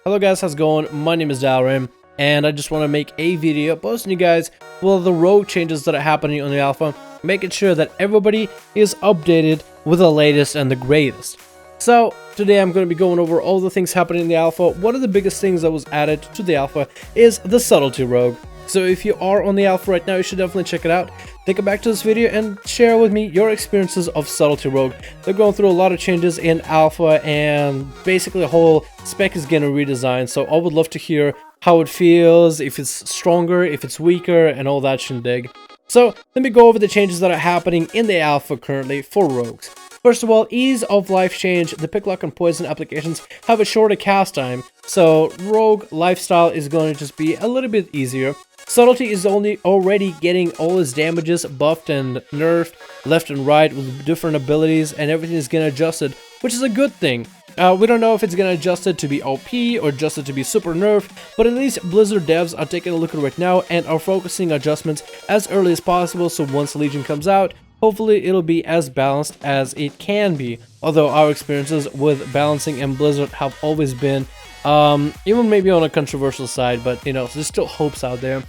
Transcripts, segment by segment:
Hello guys, how's it going? My name is Dalrim, and I just want to make a video posting you guys the rogue changes that are happening on the alpha, making sure that everybody is updated with the latest and the greatest. So today I'm going to be going over all the things happening in the alpha. One of the biggest things that was added to the alpha is the subtlety rogue. So if you are on the alpha right now, you should definitely check it out. Then come back to this video and share with me your experiences of subtlety rogue. They're going through a lot of changes in alpha, and basically the whole spec is getting redesigned. So I would love to hear how it feels, if it's stronger, if it's weaker, and all that shindig. So let me go over the changes that are happening in the alpha currently for rogues. First of all, ease of life change. The picklock and poison applications have a shorter cast time, so rogue lifestyle is going to just be a little bit easier. Subtlety is already getting all its damages buffed and nerfed left and right with different abilities, and everything is getting adjusted, which is a good thing. We don't know if it's gonna adjust it to be OP or adjust it to be super nerfed, but at least Blizzard devs are taking a look at it right now and are focusing adjustments as early as possible, so once Legion comes out, hopefully it'll be as balanced as it can be. Although our experiences with balancing and Blizzard have always been even maybe on a controversial side, but you know, there's still hopes out there.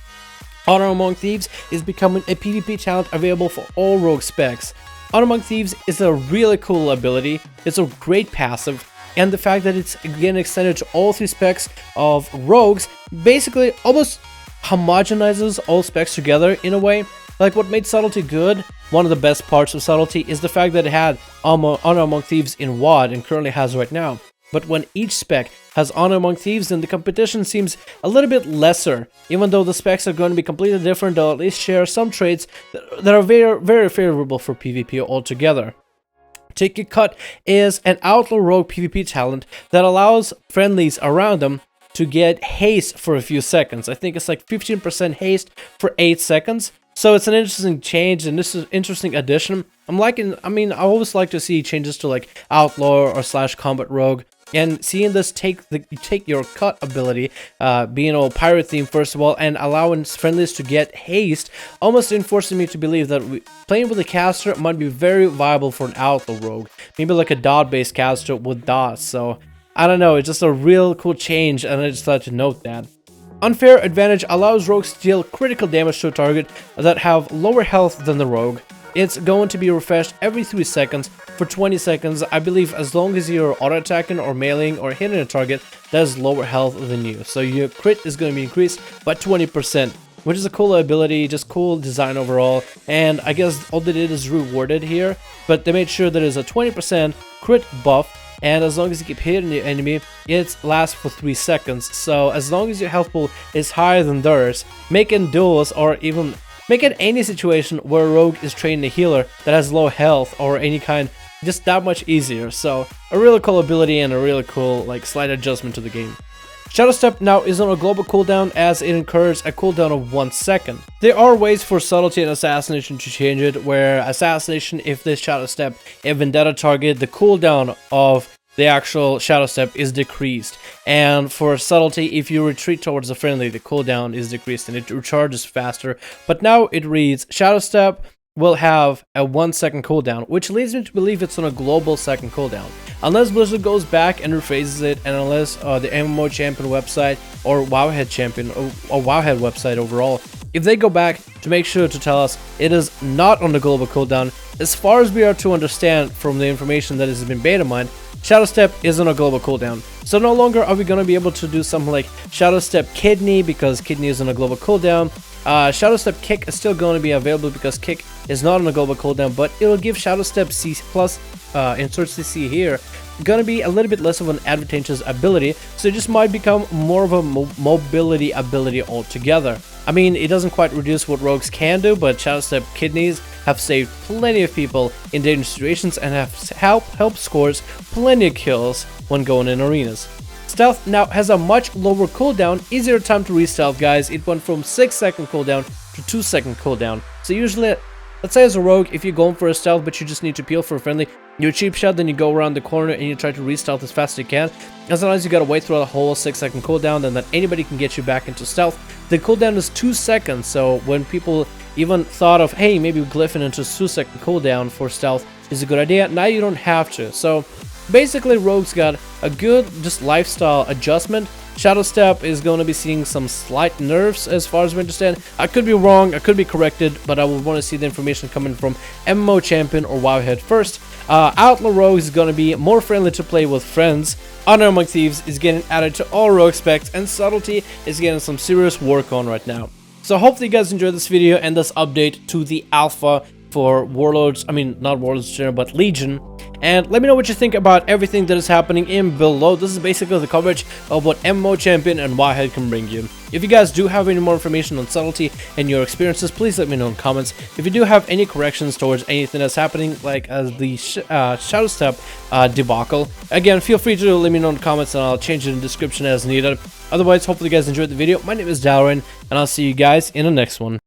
Honor Among Thieves is becoming a PvP talent available for all rogue specs. Honor Among Thieves is a really cool ability. It's a great passive, and the fact that it's again extended to all three specs of rogues basically almost homogenizes all specs together in a way. Like what made Subtlety good, one of the best parts of Subtlety is the fact that it had Honor Among Thieves in WoD and currently has right now. But when each spec has Honor Among Thieves, then the competition seems a little bit lesser. Even though the specs are going to be completely different, they'll at least share some traits that are very, very favorable for PvP altogether. Take a Cut is an outlaw rogue PvP talent that allows friendlies around them to get haste for a few seconds. I think it's like 15% haste for 8 seconds. So it's an interesting change, and this is an interesting addition. I always like to see changes to like outlaw or / combat rogue. And seeing this take your cut ability, being all pirate themed first of all, and allowing friendlies to get haste, almost enforcing me to believe that playing with a caster might be very viable for an outlaw rogue. Maybe like a dot based caster with dots. So I don't know, it's just a real cool change, and I just thought to note that. Unfair Advantage allows rogues to deal critical damage to a target that have lower health than the rogue. It's going to be refreshed every 3 seconds for 20 seconds, I believe, as long as you're auto-attacking or meleeing or hitting a target that has lower health than you. So your crit is going to be increased by 20%, which is a cool ability, just cool design overall. And I guess all they did is rewarded here, but they made sure that it's a 20% crit buff, and as long as you keep hitting the enemy, it lasts for 3 seconds. So as long as your health pool is higher than theirs, making duels or even making any situation where a rogue is training a healer that has low health or any kind just that much easier. So a really cool ability and a really cool like slight adjustment to the game. Shadow Step now is on a global cooldown, as it incurs a cooldown of 1 second. There are ways for Subtlety and Assassination to change it, where Assassination, if this Shadow Step a vendetta target, the cooldown of the actual Shadow Step is decreased. And for Subtlety, if you retreat towards a friendly, the cooldown is decreased and it recharges faster. But now it reads, Shadow Step will have a 1 second cooldown, which leads me to believe it's on a global second cooldown. Unless Blizzard goes back and rephrases it, and unless the MMO Champion website or Wowhead Champion or Wowhead website overall, if they go back to make sure to tell us it is not on the global cooldown, as far as we are to understand from the information that has been beta mined, Shadow Step is on a global cooldown. So no longer are we going to be able to do something like Shadow Step Kidney, because Kidney is on a global cooldown. Shadow Step Kick is still going to be available because Kick is not on a global cooldown, but it'll give Shadow Step C plus insert CC here gonna be a little bit less of an advantageous ability, so it just might become more of a mobility ability altogether. I mean, it doesn't quite reduce what rogues can do, but Shadow Step Kidneys have saved plenty of people in dangerous situations and have helped scores plenty of kills when going in arenas. Stealth now has a much lower cooldown, easier time to re-stealth, guys. It went from 6 second cooldown to 2 second cooldown. So usually, let's say as a rogue, if you're going for a stealth but you just need to peel for a friendly, you cheap shot, then you go around the corner and you try to re-stealth as fast as you can. As long as you gotta wait through the whole 6 second cooldown, then that anybody can get you back into stealth. The cooldown is 2 seconds, so when people even thought of, hey, maybe glyphing into 2 second cooldown for stealth is a good idea, now you don't have to. So basically, rogues got a good just lifestyle adjustment. Shadow Step is going to be seeing some slight nerfs as far as we understand. I could be wrong, I could be corrected, but I would want to see the information coming from MMO Champion or Wowhead first. Outlaw Rogue is going to be more friendly to play with friends. Honor Among Thieves is getting added to all rogue specs, and Subtlety is getting some serious work on right now. So hopefully you guys enjoyed this video and this update to the alpha for Warlords, not Warlords of Draenor, but Legion. And let me know what you think about everything that is happening in below. This is basically the coverage of what MMO Champion and Wowhead can bring you. If you guys do have any more information on Subtlety and your experiences, please let me know in comments. If you do have any corrections towards anything that's happening, like as the Shadow Step debacle, again, feel free to let me know in the comments and I'll change it in the description as needed. Otherwise, hopefully you guys enjoyed the video. My name is Dalrin, and I'll see you guys in the next one.